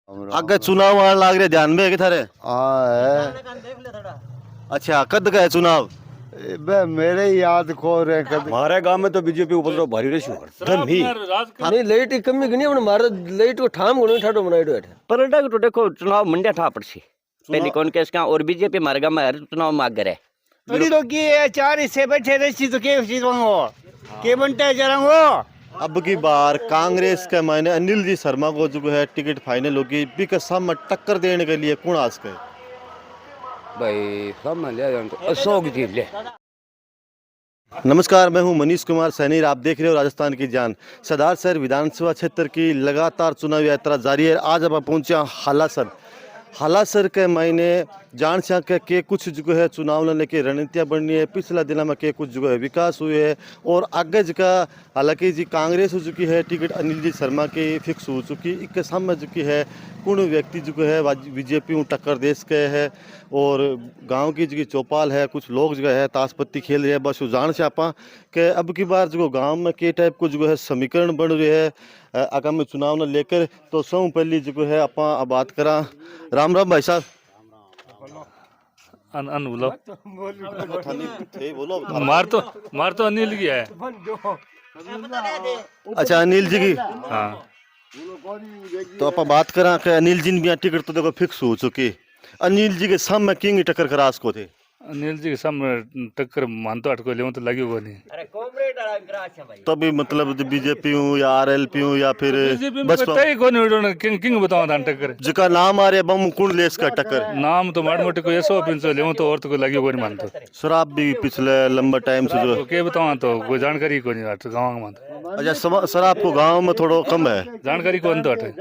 आगे चुनाव आने लाग रहे, ध्यान में है कि थारे? हाँ है। अच्छा, कद का है चुनाव? बे मेरे ही याद खो रहे कभी। हमारे गांव में तो बीजेपी ऊपर भारी रेशो धम ही नहीं लाइट की कमी नहीं अपने मारे लाइट को ठाम गुण ठाडो बनाइडो है परंडा तो देखो चुनाव मंड्या था पड़सी पहली कौन केस का और बीजेपी हमारे गांव में हर चुनाव में आगे है थोड़ी तो की है चार हिस्से बैठे रही तो के चीज वांगो के बनता है जरंगो। अब की बार कांग्रेस के मायने अनिल जी शर्मा को जो है टिकट फाइनल होगी, बी के सामने टक्कर देने के लिए कौन आस के? भाई सामने ले जान तो अशोक जी ले। नमस्कार, मैं हूं मनीष कुमार सैनी, आप देख रहे हो राजस्थान की जान। सरदार शहर विधानसभा क्षेत्र की लगातार चुनाव यात्रा जारी है। आज अब पहुंचे हालासर। हालासर के मायने जान से के कुछ जो है चुनाव लेने की रणनीतियाँ बननी है। पिछला दिन में के कुछ जो है विकास हुए है और आगे जगह हालांकि जी कांग्रेस हो चुकी है, टिकट अनिल जी शर्मा की फिक्स हो चुकी, इसके सामने चुकी है कौन व्यक्ति जो है बीजेपी टक्कर देश के है और गांव की जो चौपाल है, कुछ लोग जो है ताश पत्ती खेल रहे हैं। बस जान से आप के अब की बार जो गांव में के टाइप को जो है समीकरण बन रहे है आगामी चुनाव ने लेकर। तो सब पहली जो है आप बात करा। राम राम भाई साहब। बोलो बोलो। मार तो अनिल की है। अच्छा, अनिल जी की। हाँ तो आप बात करा कि अनिल जी ने टिकट तो देखो फिक्स हो चुकी। अनिल जी के सामने किंग टक्कर करास को थे। अनिल जी के सामने टक्कर मान तो अटको ले तो लगी हुआ नहीं। तभी मतलब बीजेपी हूँ या आरएलपी हूँ या फिर बसपा किंग किंग बताओ था टक्कर जिका नाम आ रहे बम कुण लेस का टक्कर नाम तो माड़ मोटे को ऐसो पिंसो ले तो और तो कोई लगी हुआ नहीं मानतो। शराब भी पिछले लंबा टाइम से जो के बताओ तो कोई जानकारी को नहीं गाँव में मानतो। अच्छा, शराब को गांव में थोड़ा कम है जानकारी कौन तो अटे।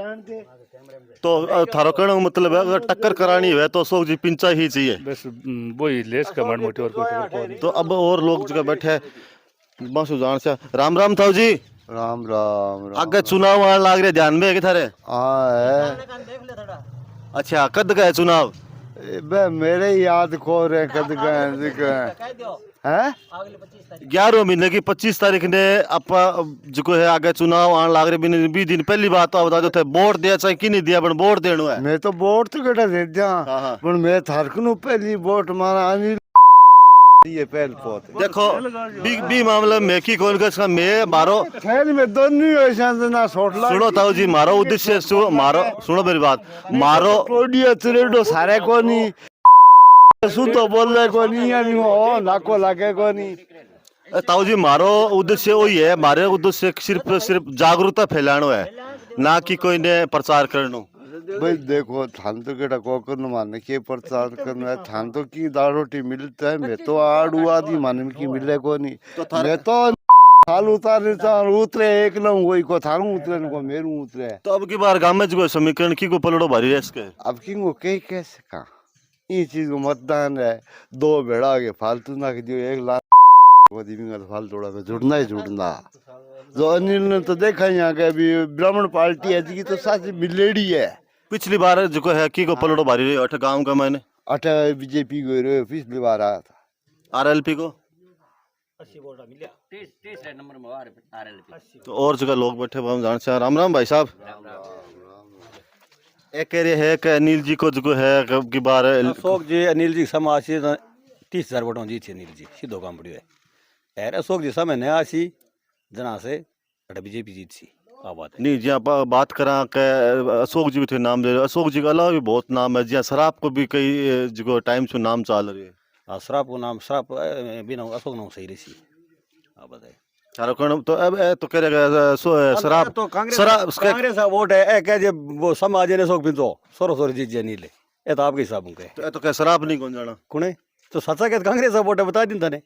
तो थारो कहने का मतलब है अगर टक्कर करानी है तो अशोक जी पिंचा ही चाहिए बस वही लेस का माड़ मोटे और कोई। तो अब और लोग जगह बैठे बस जान से। राम राम था जी। राम राम राम। आगे चुनाव आने लाग रहे, ध्यान में है कि थारे? हाँ है। अच्छा, कद का है चुनाव? बे मेरे ही याद खो रहे कद है। 11 महीने की 25 तारीख ने आप जो है आगे चुनाव आने लाग रहे 20 दिन पहली बात तो बता दो थे वोट दिया चाहे कि नहीं दिया पर वोट देना है। मैं तो वोट तो केटा दे दिया पर मैं थारकनु पहली वोट मारा अनिल ये पहल पोत देखो बी मामला में की कौन का मैं मारो खेल में दोनों ऐसा ना सोटला। सुनो ताऊ जी, मारो उद्देश्य मारो, सुनो मेरी बात, मारो प्रोडियो त्रेडो सारे को नहीं सु तो बोल रहे को नहीं या नहीं हो नाको लागे को नहीं। ताऊ जी मारो उद्देश्य वही है, मारे उद्देश्य सिर्फ जागरूकता फैलानो है, ना कि कोई ने प्रचार करनो। भाई देखो थान तो केटा कोकर माने के प्रचार करना है, थान तो की दाल रोटी मिलता है, मैं तो आड़ू आदि माने की मिले को नहीं। मैं तो थाल उतारे उतरे एक लम वही को थारू उतरे को मेरू उतरे। तो अब की बार गांव में जो समीकरण की को पलड़ो भारी है इसके। अब की को कई कैसे का ये चीज को मतदान है, 2 भेड़ा के फालतू ना के दियो 1 लाख को दिमिंगा फालतू जोड़ा में जुड़ना ही जुड़ना। जो अनिल ने तो देखा यहाँ के अभी ब्राह्मण पार्टी है जी तो साथ मिलेड़ी है। पिछली बार जो है की को पलड़ो भारी रही अठ गांव का मैंने अठ बीजेपी को पिछली बार आया था। आरएलपी को 80 वोट मिला 30 नंबर में आरएलपी। तो और जगह लोग बैठे हम जान से। राम राम भाई साहब। एक कह रहे है कि अनिल जी को जो है की बार अशोक जी अनिल जी समाज से 30,000 वोटों जीत अनिल जी सीधो काम पड़ियो है। अशोक जी समय नया सी जना से बीजेपी जीत सी बात नहीं जी। आप बात करा के अशोक जी भी थे नाम ले रहे, अशोक जी के अलावा भी बहुत नाम है जी। शराब को भी कई जो टाइम से नाम चल रही है। शराब को नाम शराब बिना अशोक नाम सही रही आप बताए तो अब तो कह रहे शराब तो कांग्रेस का वोट है कह जे वो समाज ने अशोक पिंतो सोरो जीत जे नीले ये तो आपके हिसाब में तो क्या शराब नहीं कौन जाना कुणे तो सच्चा के कांग्रेस का वोट है बता दिन तने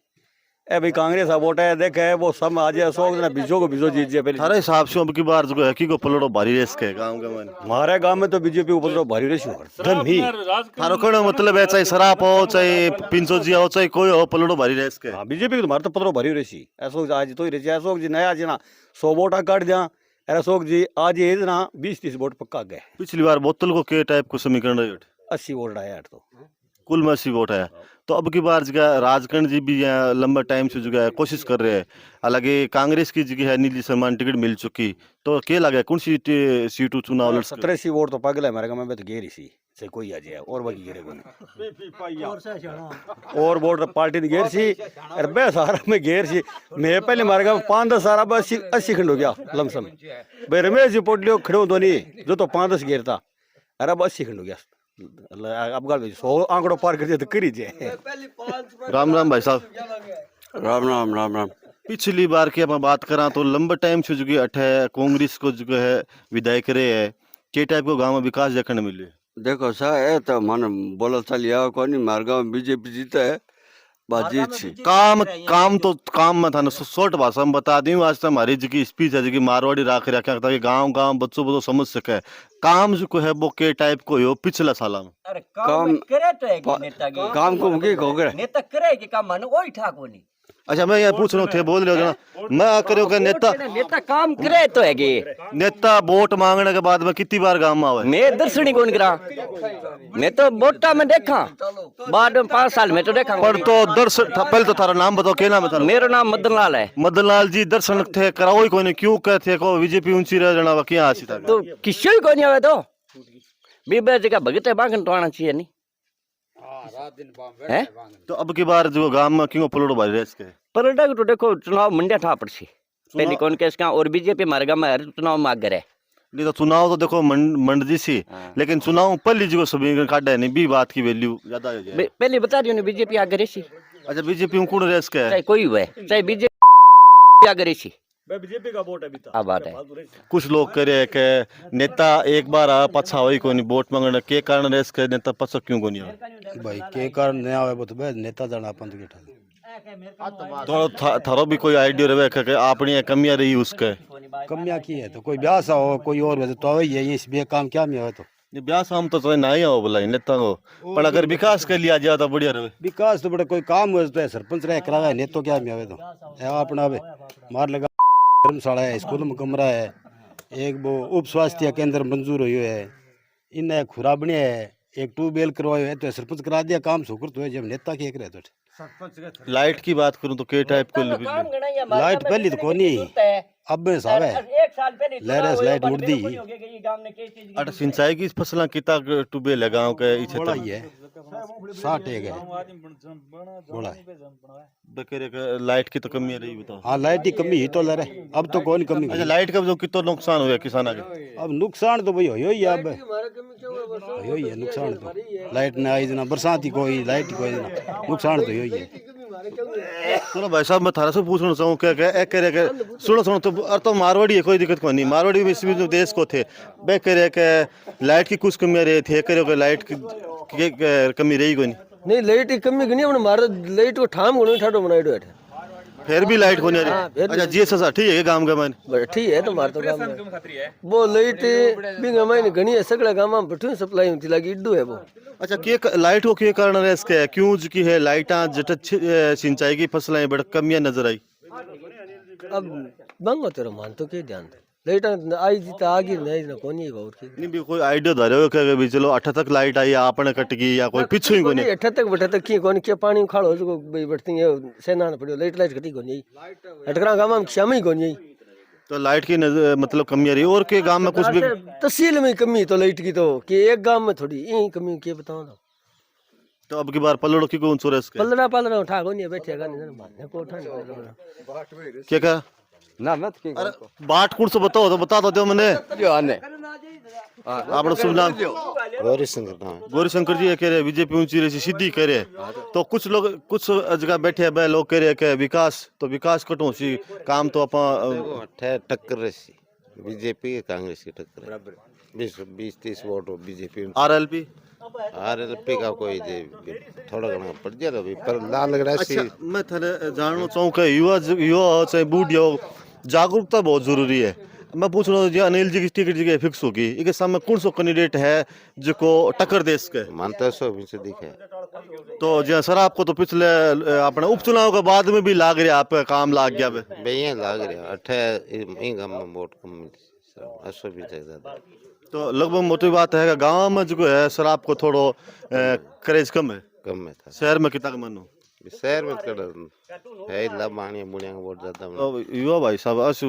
ए भाई कांग्रेस का वोट है देखे वो सब आज अशोक ने बीजो को बीजो जीत जे पहले थारे हिसाब से अब की बार जो है की को पलड़ो भारी रेस के गांव के में हमारे गांव में तो बीजेपी ऊपर तो भारी रेस धम ही थारो कहने मतलब है चाहे शराब हो चाहे पिंचो जी हो चाहे कोई हो पलड़ो भारी रेस के। हां बीजेपी तो हमारे तो पत्रो भारी रेसी अशोक आज तो ही रेसी अशोक जी नया जी ना 100 वोट काट दिया अशोक जी आज ये ना 20-30 वोट पक्का गए। पिछली बार बोतल को के टाइप को समीकरण 80 वोट आया तो कुल में 80 वोट है। तो अब की बार जगह राजकरण जी भी यहाँ लंबा टाइम से जो है कोशिश कर रहे हैं, हालांकि कांग्रेस की जगह है नीली सम्मान टिकट मिल चुकी, तो क्या लगे कौन सी सीट चुनाव लड़ सकते? 87 वोट तो पागल है मेरे गाँव में तो घेरी सी से कोई आ जाए और बाकी घेरे को नहीं और वोट पार्टी ने घेर सी और बे सारा में घेर सी। मैं पहले मारे गाँव 5-10 सारा बस 80 खंड हो गया लमसम भाई रमेश जी पोटलियो खड़े हो नहीं जो तो 5-10 घेरता अरे अब 80 खंड हो गया। अब गाल 100 आंकड़ों पार कर दिया तो करी जाए। राम राम भाई साहब। राम राम राम राम। पिछली बार की मैं बात करा तो लंबा टाइम से जो कि अठ है कांग्रेस को जो है विधायक रहे है, के टाइप को गांव में विकास देखने मिले? देखो सा ए तो मन बोला चलिया कोनी मार गाँव बीजेपी जीता है बात जीत सी। काम में था ना शॉर्ट भाषा में बता दी आज हमारी जी स्पीच है जी मारवाड़ी राख रखा ताकि गांव बच्चों को समझ सके काम जो है वो के टाइप को हो पिछला साल में काम करे तो है नेता काम को मुकी को करे नेता करे कि काम मन ओई ठाक होनी। अच्छा मैं यहाँ पूछ रहा हूँ थे बोल रहे हो जना मैं करो कि नेता काम करे तो है कि नेता वोट मांगने के बाद में कितनी बार गांव में आवे? मैं दर्शनी कौन करा मैं तो वोटा में देखा बाद में 5 साल में तो देखा पर तो दर्शन पहले तो थारा नाम बताओ, क्या नाम है थारा? मेरा नाम मदन लाल है। मदन लाल जी दर्शन थे कराओ ही कोई नहीं, क्यों कहते को बीजेपी ऊंची रह जाना क्या आसी था? तो किसी को नहीं आवे तो बीबे जगह भगत है बागन तो आना चाहिए नहीं है। तो अब की बार जो गांव में क्यों पलटो भाई रेस के पलटा तो देखो चुनाव मंडिया ठा पड़सी पहली कौन केस का और बीजेपी हमारे गाँव में हर चुनाव में आगे है। नहीं तो चुनाव तो देखो मंड जी सी, लेकिन चुनाव पहली जी को सभी काटा है नहीं भी बात की वैल्यू ज्यादा हो जाए। पहले बता रही हूँ बीजेपी आगे रही। अच्छा बीजेपी कौन रेस के है? चाहे कोई हुए चाहे बीजेपी आगे रही बीजेपी का वोट है अब बात है। कुछ लोग कह रहे हैं कि नेता एक बार आ पछा हो को नहीं वोट मांगने के कारण रेस के नेता पछा क्यों को नहीं आवे? भाई के कारण नहीं आवे वो तो बे नेता जाना अपन तो तो थारो भी कोई आइडिया रहे कि अपनी कमियां रही उसके? कमियां की है तो कोई ब्याह सा हो कोई और वजह तो आवे ही है, इस बे काम क्या में आवे तो ब्याह शाम तो चाहे ना ही हो बोला नेता को, पर अगर विकास के लिए आ जाए तो बढ़िया रहे। विकास तो बड़ा कोई काम हो तो है सरपंच रहे करावे नेता तो क्या में आवे तो है अपना आवे मार लगा धर्मशाला है स्कूल में कमरा है एक वो उप स्वास्थ्य केंद्र मंजूर हुई है इन खुरा बने है एक ट्यूबवेल करवायो है तो सरपंच करा दिया काम सुकर तो है जब नेता के रहे तो। लाइट की बात करूं तो के टाइप को लाइट पहली तो कोनी अब में सावे लहरस लाइट मुर्दी अट सिंचाई की फसला किता ट्यूबवेल है गांव के बड़ा ही है 60 एक है बड़ा है बकेरे का लाइट की तो कमी रही बताओ। हाँ लाइट की कमी ही तो ले रहे अब तो कौन कमी अच्छा लाइट का जो कितना नुकसान हुआ किसाना के? अब नुकसान तो भाई हो ही है अब हो ही है नुकसान तो लाइट ना आई ना बरसात ही कोई लाइट ही कोई ना नुकसान तो हो ही है। सुनो भाई साहब मैं थारा से पूछना चाहूँ क्या कह रहे सुनो तो मारवाड़ी है कोई दिक्कत को नहीं, मारवाड़ी में इस देश को थे वे कह रहे कि लाइट की कुछ कमियाँ रही थी कह रहे लाइट की कमी रही कोई नहीं लाइट की कमी नहीं अपने मारे लाइट को ठाम को नहीं ठाडो बनाइडो है फिर भी लाइट को नहीं आ रही। अच्छा जी ऐसा ठीक है गांव का मैंने बड़ा ठीक है तो मार तो काम है वो लाइट बिंगा मायने घणी है सगळ्या गामा में पठून सप्लाई होती लागी इड्डू है वो। अच्छा के लाइट को के कारण है इसके क्यों की है लाइटा जट सिंचाई की फसलें बड़ कमियां नजर आई? अब बंगो तेरा मान तो के ध्यान लाइट आई जी तो आगे नहीं ना कोनी है और नहीं भी कोई आइडिया धरे हो कि भी चलो 8 तक लाइट आई आपने कट गई या कोई पीछे ही कोनी 8 तक बैठा तक की कोनी के पानी खाड़ो जो भाई बैठती है सेना पड़ियो लाइट घटी कोनी अटकरा गामा में शाम ही कोनी तो लाइट की मतलब कमी आ रही और के गांव में कुछ भी तहसील में कमी तो लाइट की तो कि एक गांव में थोड़ी यही कमी के बताओ ना। तो अब की बार पलड़ो की कौन सोरेस के पलड़ा उठा कोनी बैठेगा नहीं मारने को उठा क्या कहा ना मत के अरे बाट कुछ तो बताओ तो बता दो मैंने जो आने आपका शुभ नाम? गौरी शंकर जी कह रहे बीजेपी ऊंची रही सीधी कह रहे तो कुछ लोग कुछ जगह बैठे हैं लोग कह रहे कि विकास तो विकास कटो सी काम तो अपन टक्कर रही बीजेपी कांग्रेस की टक्कर 20-30 वोट बीजेपी आरएलपी का कोई थोड़ा घना पड़ गया तो पर लाल लग रहा है। अच्छा मैं थाने जानना चाहूँ कि युवा चाहे बूढ़ जागरूकता बहुत जरूरी है। मैं पूछ रहा हूँ अनिल जी की टिकट जगह फिक्स होगी इसके सामने कौन सा कैंडिडेट है जो को टक्कर दे सके? मानता सो भी से दिखे तो जो सर आपको तो पिछले अपने उपचुनाव के बाद में भी लाग रहा आपका काम लाग गया भैया लाग रहा 8 वोट कम 80 भी ज्यादा तो लगभग मोटी बात है कि गांव में जो है शराब को थोड़ो क्रेज कम है। कम में था। शहर में कितना का मन हो? शहर में तो है ला बाणी बुढ़िया का वोट ज्यादा बना। अब युवा भाई साहब असु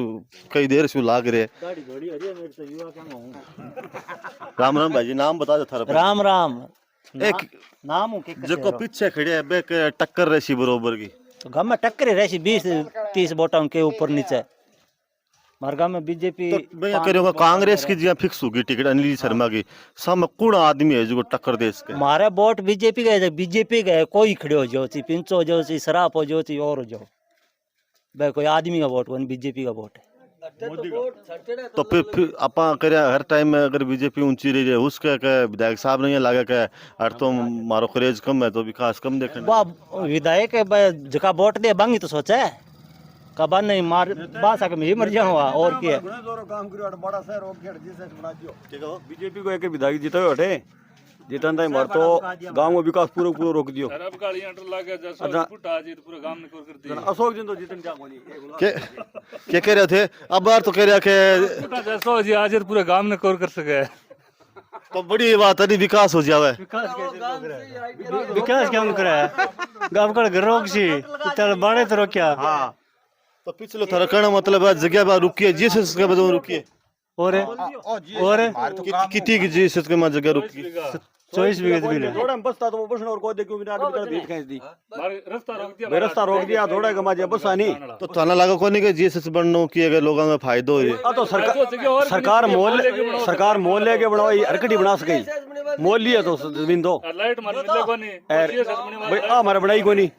कई देर से लाग रहे। राम राम भाई जी, नाम बता दो थारा। राम राम। एक नाम जो पीछे खड़े है बे के टक्कर रही बरोबर की। तो गाँव में टक्कर रहती 20-30 वोटों के ऊपर नीचे। हमारे गाँव में बीजेपी तो मैं करूँगा कांग्रेस की जगह फिक्स होगी टिकट अनिल शर्मा की। सब कौन आदमी है जो टक्कर दे इसके? हमारे वोट बीजेपी गए कोई खड़े हो जाओ ची पिंचो हो जाओ ची शराब हो जाओ ची और हो जाओ भाई कोई आदमी का वोट कौन बीजेपी का वोट है। तो फिर अपा करे हर टाइम में अगर बीजेपी ऊंची रही है उसके के विधायक साहब नहीं लगा के हर तो मारो करेज कम है तो विकास कम देखे। वाह विधायक जगह वोट दे बांगी तो सोचा है कबा नहीं मार बासा के मैं मर जाऊंगा और क्या बीजेपी को एक विधायक जीता हटे जितन ताई मर तो गांव में विकास पूरा रोक दियो। अशोक जी तो जीतन क्या कोनी क्या कह रहे थे अब बार तो कह रहा के आज पूरे गांव ने कवर कर सके। तो बड़ी बात है विकास हो जावे। विकास क्या करा है गांव का रोक सी चल बाणे तो रोकिया। हाँ तो पिछले थारा कहना मतलब है जगह बार रुकिए जीसस के बदल रुकिए और कितनी की जीसस के जगह रुकी 24 बीघे मिले थोड़ा में बसता तो वो बसना और कोई देखो बिना आगे कर भेज खींच दी रास्ता रोक दिया थोड़ा का माजे बसा नहीं तो थाना लगा कोनी के जीसस बननो की अगर लोगों का फायदा हो तो सरकार मोल लेके बनाई हरकटी बना सके मोल लिया तो जमीन दो लाइट मार मिले कोनी भाई हमारे बनाई कोनी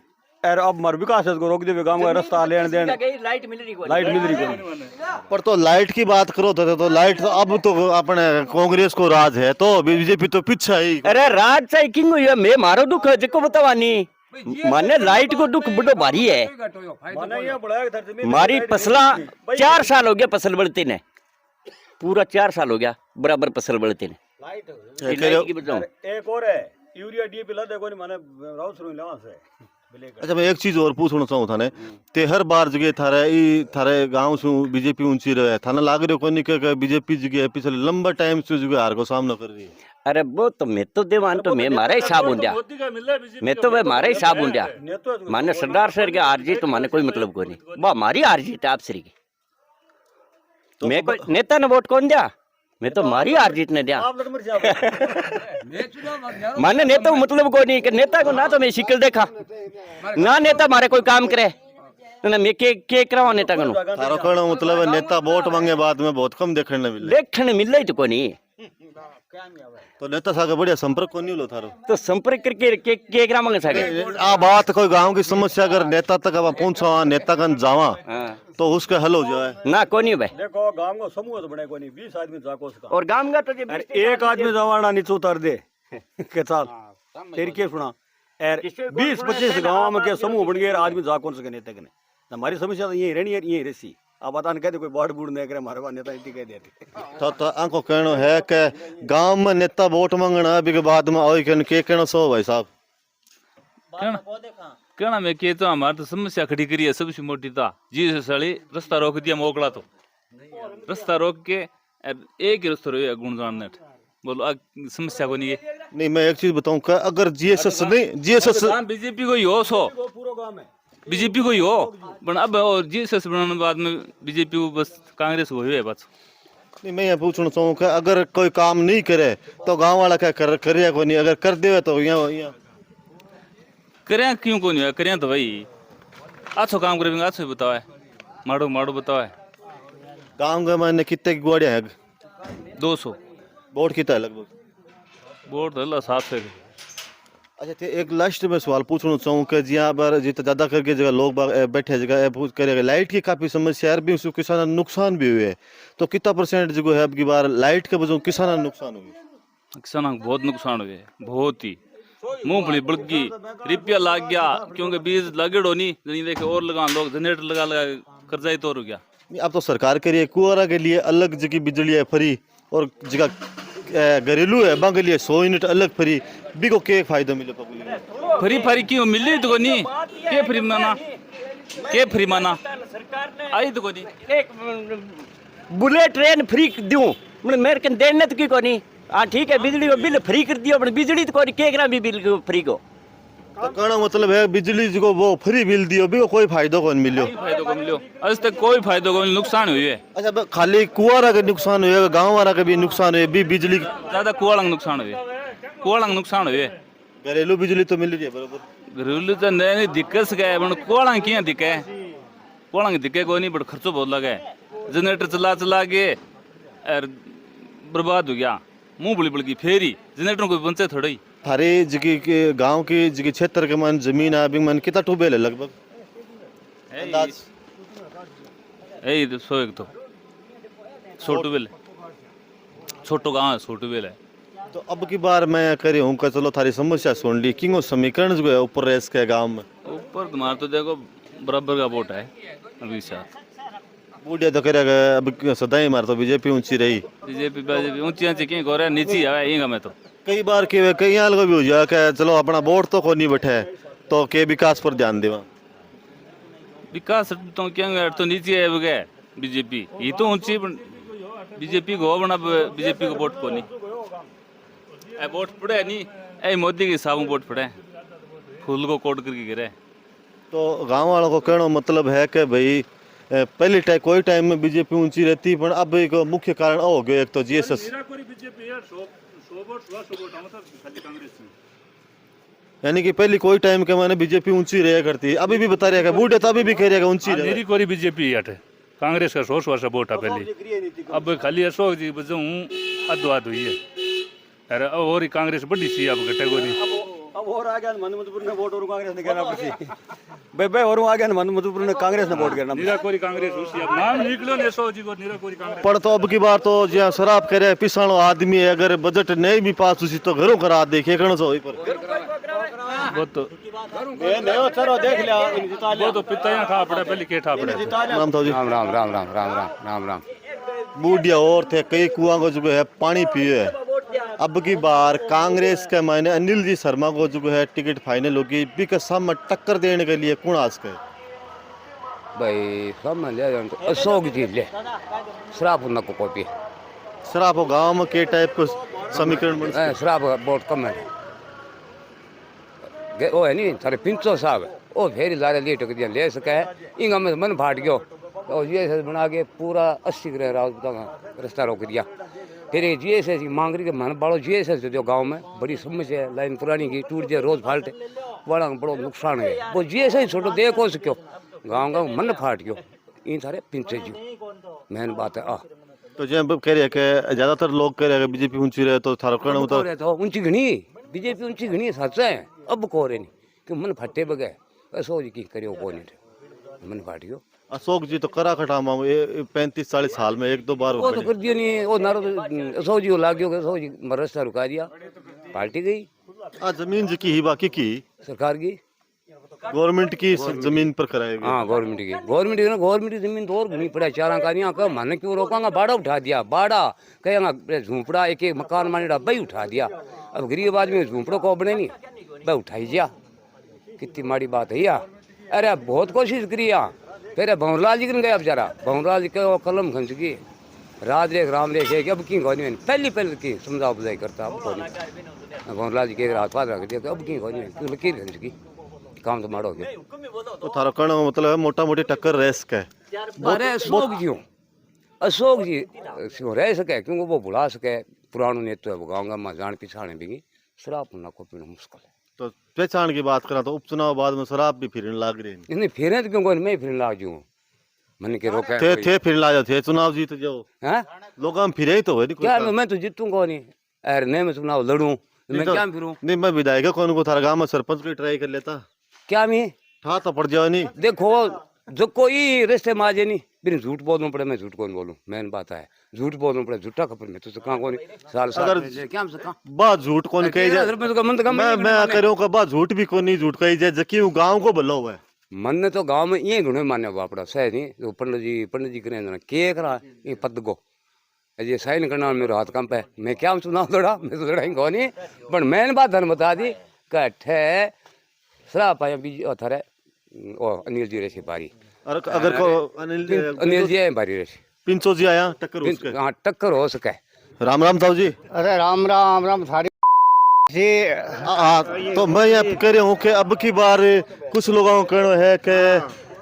और अब मर विकास को रोक दे गांव का रास्ता लेन देन लाइट मिल रही कोनी। पर तो लाइट की बात करो तो लाइट तो अब तो अपने कांग्रेस को राज है तो बीजेपी तो पीछे ही। अरे राज से किंग हुई है मैं मारो दुख है जिको बतावानी माने लाइट को दुख बड़ो भारी है। मारी फसला 4 साल हो गया फसल बढ़ती ने पूरा 4 साल हो गया बराबर फसल बढ़ती ने। एक और है यूरिया डीएपी ला देखो नहीं माने राउत शुरू लेवा से। अच्छा मैं एक चीज और पूछना चाहूँ थाने ते हर बार जगह थारे गांव से बीजेपी ऊंची रहे थाना लाग रहे कोनी के बीजेपी जगह पिछले लंबा टाइम से जगह हार को सामना कर रही है। अरे वो तो मैं तो देवान तो मैं मारा हिसाब हूँ मैं तो वह मारा हिसाब हूँ माने सरदार सर के हार जीत तो माने कोई मतलब को नहीं वाह हमारी हार जीत आप श्री की मैं कोई नेता ने वोट कौन दिया मैं तो मारी हार जीत ने दिया माने नेता को मतलब को नहीं कि नेता को ना तो मैं शिकल देखा ना नेता मारे कोई काम करे ना मैं के करावा नेता को थारो कहना मतलब है नेता वोट मांगे बाद में बहुत कम देखने मिले ही तो को नहीं। तो नेता सागे बढ़िया संपर्क को नहीं लो थारो तो संपर्क करके के करा मांगे सागे आ बात कोई गांव की समस्या अगर नेता तक अब पहुंचा नेता कन जावा तो उसका हल हो जाए ना कोनी भाई देखो गांव को समूह तो बने कोनी 20 आदमी जाको उसका और गांव का तो एक आदमी जवाना नीचे उतार दे के साथ तेरी के सुना यार 20-25 गांव में के समूह बन गए आदमी जा कौन सके नेता के हमारी समस्या तो यही रहनी है यही रसी आप बता कहते कोई बाढ़ बूढ़ नहीं करे हमारे पास नेता इतनी कह देते तो आंको कहना है कि गांव में नेता वोट मांगना अभी के बाद में और के कहना सो भाई साहब कहना मैं के तो हमारी तो समस्या खड़ी करी है सबसे मोटी था जी साली रास्ता रोक दिया मोकला तो रास्ता रोक के एक ही रास्ता रहे गुणगान नेट बोलो समस्या को नहीं है। नहीं मैं एक चीज बताऊं का अगर जीएसएस नहीं जीएसएस बीजेपी को ही हो सो बीजेपी को ही हो पर अब और जीएसएस बनाने बाद में बीजेपी को बस कांग्रेस को ही है बस। नहीं मैं ये पूछना चाहूँ कि अगर कोई काम नहीं करे तो गांव वाला क्या करे को नहीं अगर कर दे तो यहाँ करें क्यों को नहीं करें तो भाई अच्छो काम करेंगे अच्छो बताओ है माड़ो बताओ है। गाँव के मैंने कितने की गाड़ियाँ है 200 वोट कितना है लगभग वोट तो 700। अच्छा तो एक लास्ट में सवाल पूछना चाहूँ कि यहाँ पर जितना ज़्यादा करके जगह लोग बैठे जगह पूछ करेगा लाइट की काफ़ी समस्या भी उसको किसान नुकसान भी हुए तो कितना % जो है अब की बार लाइट के वजह किसान नुकसान हुए किसान को बहुत नुकसान हुए बहुत ही मूंगफली बड़की रुपया लाग गया क्योंकि बीज लगेड़ो नहीं देखे और लगा लोग जनरेटर लगा कर्जा ही तोड़ गया। अब तो सरकार के लिए कुआरा के लिए अलग जगह बिजली है फ्री और जगह घरेलू है बांग लिए 100 यूनिट अलग फ्री भी को के फायदा मिले पब्लिक फ्री क्यों मिली तो नहीं के फ्री माना आई तो नहीं एक बुलेट ट्रेन फ्री दूं मेरे कन देने तो की को नहीं हाँ ठीक है बिजली को बिल फ्री कर दियो बिजली तो कोई के भी बिल फ्री को तो कहना मतलब है बिजली जो वो फ्री बिल दियो भी कोई फायदो कौन मिलियो। कोई फायदो को मिलो आज तक कोई फायदो को मिलो, नुकसान हुई है अच्छा खाली कुआरा का नुकसान हुए गाँव वाला का भी नुकसान हुए भी बिजली ज्यादा कुआलंग नुकसान हुए, कुआलंग नुकसान हुए। घरेलू बिजली तो मिल रही है बराबर। घरेलू तो नहीं दिक्कत से गए बन कुआलंग किया दिक्कत है, कुआलंग दिक्कत कोई नहीं बट खर्चो बहुत लगा है। जनरेटर चला चला के और बर्बाद हो गया, मुंह बड़ी बड़ी फेरी जनरेटर को बंचे थोड़ा ही। थारे जगह के गांव के जगह क्षेत्र के मन जमीन है मन कितना टूबेल है लगभग अंदाज यही तो 100 एक तो छोटू बेल, छोटो गाँव है, छोटू बेल है। तो अब की बार मैं करे हूँ कि चलो थारी समस्या सुन ली किंगो समीकरण जो है ऊपर रेस के गांव में ऊपर तुम्हारा तो देखो बराबर का वोट है अभी साथ। बूढ़िया तो करेगा अब सदाई मार तो बीजेपी ऊंची रही बीजेपी ऊंची ऊंची कहीं गोरे नीची है यहीं में तो कई बार के कई हाल को भी हो जाए कि चलो अपना वोट तो को नहीं बैठे तो के विकास पर ध्यान देवा। विकास तो क्या तो नीचे है बगे बीजेपी ये तो ऊंची बीजेपी को बना बीजेपी को वोट को नहीं वोट पड़े नहीं ऐ मोदी के हिसाब वोट पड़े फूल को कोट करके गिरे। तो गांव वालों को कहना मतलब है कि भाई पहले कोई टाइम में बीजेपी ऊंची रहती पर अब एक मुख्य कारण हो गया एक तो जीएसएस यानी कि पहले कोई टाइम के माने बीजेपी ऊंची रहा करती अभी भी बता रहेगा बूढ़े तो अभी भी कह रहेगा ऊंची रहे। मेरी कोई बीजेपी हटे कांग्रेस का 100 वर्ष वोट है पहले अब खाली अशोक जी बजू अद्वाद हुई है अरे और कांग्रेस बड़ी सी अब घटे को नहीं अब और आ गया मन मधुपुर ने वोट और कांग्रेस ने कहना पड़ी बे और आ गया मन मधुपुर ने कांग्रेस ने वोट करना निरा कोई कांग्रेस उसी अब नाम निकलो ने अशोक जी को निरा कोई कांग्रेस पर तो अब की बार तो जहाँ शराब करे पिसाणो आदमी है अगर बजट नहीं भी पास हुई तो घरों करा देखे कौन सो पर वो तो देख लिया वो तो पिता यहाँ खा पड़े पहले के खा पड़े राम था जी राम राम राम राम राम राम राम राम। बूढ़िया और थे कई कुआं को जो है पानी पिए है। अब की बार कांग्रेस के मायने अनिल जी शर्मा को जो है टिकट फाइनल होगी भी के सामने टक्कर देने के लिए कौन आज के भाई सामने ले तो अशोक जी ले शराब न को कॉपी शराब हो गाँव में के टाइप को समीकरण बन शराब बहुत कम है वो है नहीं थारे पिंचो साहब वो फेरी लारे लिए टक दिया ले सके इंगा में मन फाट गयो और ये बना के पूरा 80 ग्रह रास्ता रोक दिया फिर जीएसएस की मांग रही के मन बाड़ो जीएसएस जो गांव में बड़ी समस्या है लाइन पुरानी की टूट जाए रोज फाल्ट बड़ा बड़ो नुकसान है वो जीएसएस छोटो देखो सको गाँव गाँव मन फाट गयो इन सारे पिंचे जी मेन बात है तो जब कह रहे कि ज्यादातर लोग कह रहे हैं बीजेपी ऊंची रहे तो थारा कहना तो ऊंची घनी बीजेपी ऊंची घनी सच है अब को रहे नहीं कि मन फटे बगे अशोक जी की करियो को नहीं मन फाट गयो। अशोक जी तो करा खटा मांगो 35-40 साल में एक दो बार वो तो कर दिया नहीं वो नारो अशोक जी को लाग गयो अशोक जी रास्ता रुका दिया पार्टी गई जमीन जी की ही बाकी की सरकार की गवर्नमेंट की जमीन पर कराएगी। हाँ गवर्नमेंट की जमीन तो और घनी पड़ा चारा कानिया का मन क्यों रोकांगा बाड़ा उठा दिया बाड़ा कहेंगा झूंपड़ा एक एक मकान मानेड़ा भाई उठा दिया अब गरीब आदमी झूंपड़ों को बने नहीं भाई उठाई जा कितनी माड़ी बात है यार अरे बहुत कोशिश करी फिर भंवरलाल जी गया बेचारा भंवरलाल जी के कलम खंच की राज रेख राम रेख है अब की कोनी पहली की समझा बुझाई करता अब कोनी भंवरलाल जी के हाथ पास रख दिया अब की कोनी लकीर खंच की काम तो मारो गया तो थारा कहना मतलब मोटा मोटी टक्कर रेस का अरे अशोक जी रह सके क्योंकि वो बुला सके पुरानो नेता है वो गाँव में जान पिछाने भी शराब ना को पीना मुश्किल है। तो पहचान की बात करा तो उपचुनाव बाद में शराब भी फिरने लाग रही नहीं फिरे तो क्यों मैं फिरने लाग जाऊँ मन के रोके थे फिर ला जाते चुनाव जीत जाओ हैं लोग हम फिरे ही तो है क्या मैं तो जीतूंगा नहीं अरे नहीं मैं चुनाव लड़ूं मैं क्या फिरूं नहीं मैं विधायक कौन को थारा गाँव में सरपंच को ट्राई कर लेता क्या मैं था तो पड़ जाओ नहीं देखो जो कोई रिश्ते में आ जाए नहीं फिर झूठ बोलना पड़े मैं झूठ कौन बोलूं मैंने बात है झूठ बोलना पड़े झूठा खबर में तो कहाँ कौन साल अगर क्या सका बात झूठ कौन कही जाए मैं करूँ का बात झूठ भी कौन नहीं झूठ कही जाए जबकि गाँव को भलो हुआ है मन ने तो गाँव में ये घुने माने बापड़ा सह नहीं जो पंडित जी करें के करा ये पद गो ये साइन करना मेरे हाथ कम पे मैं क्या चुनाव लड़ा मैं तो लड़ाई कौन नहीं पर मैंने बात धन बता दी कट्ठे शराब पाया बीज थारे अनिल जी रेसी बारी अगर को अनिल जी बारी रेसी पिंचो जी आया टक्कर हाँ टक्कर हो सके राम राम ताऊ जी अरे राम राम राम सारी तो मैं ये कह रहा हूँ कि अब की बार कुछ लोगों का कहना है कि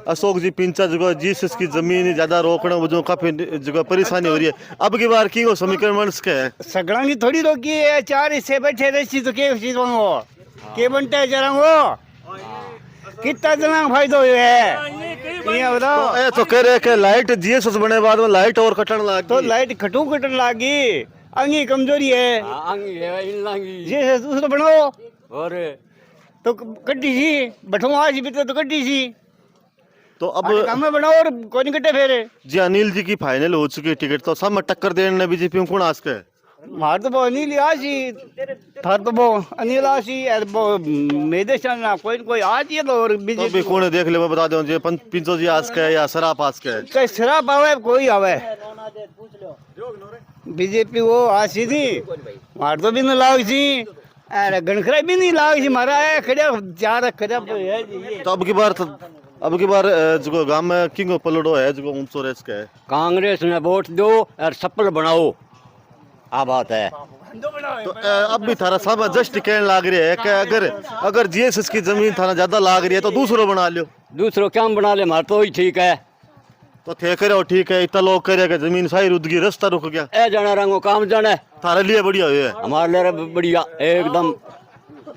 अशोक जी पिंचा जगह जीसस की जमीन ज्यादा रोकने वजह काफी जगह परेशानी हो रही है। अब की बार की समीकरण मन के है सगड़ा की थोड़ी रोकी है, 4 हिस्से बैठे रही तो के बनता है जरा वो कितना जना फायदा है ये बताओ। तो कह रहे कि लाइट जीएसएस बने बाद में लाइट और कटन लग तो लाइट कटन लागी, अंगी कमजोरी है, ये दूसरा बनाओ और तो कट्टी सी बैठो आज भी तो कट्टी सी तो अब काम में बनाओ और कोई नहीं कट्टे फेरे। जी अनिल जी की फाइनल हो चुकी है टिकट, तो सब में टक्कर देने बीजेपी में कौन आस के मार तो वो अनिल आसी थार तो वो अनिल आसी और वो मेदेशन ना कोई आज ये तो और तो बीजेपी भी कौन देख ले मैं बता दूं जी पिंचो जी आस के या सराप आस के कई शराब आवे कोई आवे बीजेपी वो आसी थी मार तो भी नहीं लाग सी अरे गणखरा भी नहीं लाग सी मारा है खड़े चार खड़े है जी। तो अब की बार जो गांव में किंग पलड़ो है जो ऊंचो रेस के है कांग्रेस में वोट दो और सफल बनाओ, आ बात है। तो अब भी थारा सब जस्ट कहने लाग रही है कि अगर जीएसएस की जमीन थाना ज्यादा लाग रही है तो दूसरो बना लियो। दूसरों क्या बना ले, हमारा तो ही ठीक है। तो थे करे ठीक है, इतना लोग करे कि जमीन सारी रुद गई, रास्ता रुक गया, ए जाना रंगो काम जाना थारे लिए बढ़िया हुई है, हमारे लिए बढ़िया एकदम।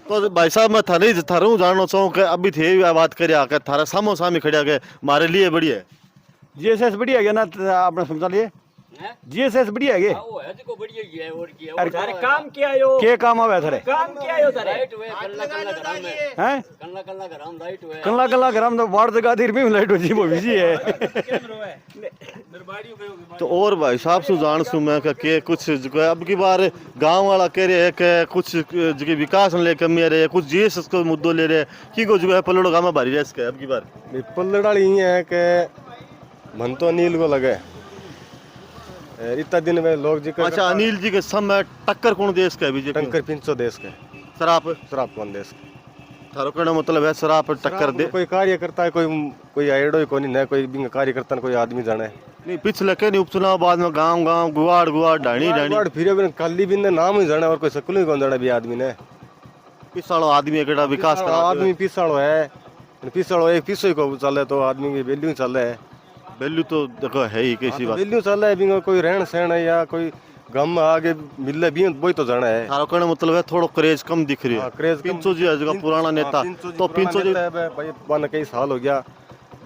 तो भाई साहब मैं थारू जानना चाहूँ कि अभी थे बात करिया कि थारा सामो सामी खड़िया के हमारे लिए बढ़िया है। जीएसएस बढ़िया है ना अपना समझा लिए जीएसएस बढ़िया है अरे काम किया यो के काम आवे थारे काम किया यो थारे हैं कल्ला कल्ला ग्राम तो वार्ड जगह दी भी लाइट हो जी वो बिजी है। तो और भाई साहब से जान सू मैं कि कुछ जो है अब की बार गांव वाला कह रहे हैं कि कुछ जो विकास ले कमी आ रही है, कुछ जीएसएस को मुद्दों ले रहे हैं कि को जो है पलड़ो गांव में भारी रेस के अब की बार पल्लड़ा ही है कि मन तो अनिल को लगे इतना दिन में लोग जी अच्छा अनिल जी के समय टक्कर कौन देश का है बीजेपी टंकर पिंचो देश के शराब कौन देश के थारो कहना मतलब है शराब टक्कर दे कोई कार्य करता है कोई आइडो ही कोई नहीं कोई कार्य करता कोई आदमी जाने नहीं पिछले के नहीं उपचुनाव बाद में गांव गुवाड़ ढाणी फिर काली भी नाम ही जाने और कोई सकल ही कौन जाने भी आदमी ने पिछाड़ो आदमी है केड़ा विकास करा आदमी पिछाड़ो है पिछाड़ो एक पिछो ही को चले तो आदमी की वैल्यू चले है वैल्यू तो देखो है ही कैसी बात वैल्यू चले है बिंगो कोई रहन सहन है या कोई गम में आगे मिले भी वही तो जाना है। थारो कहने मतलब है थोड़ा क्रेज कम दिख रही है। क्रेज पिंचो जी है जो पुराना नेता तो पिंचो जी भाई बन कई साल हो गया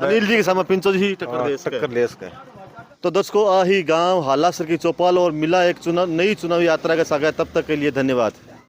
अनिल जी के समय पिंचो जी ही टक्कर ले सके। तो दर्शकों आही गांव हालासर की चौपाल और मिला एक नई चुनावी यात्रा के साथ, तब तक के लिए धन्यवाद।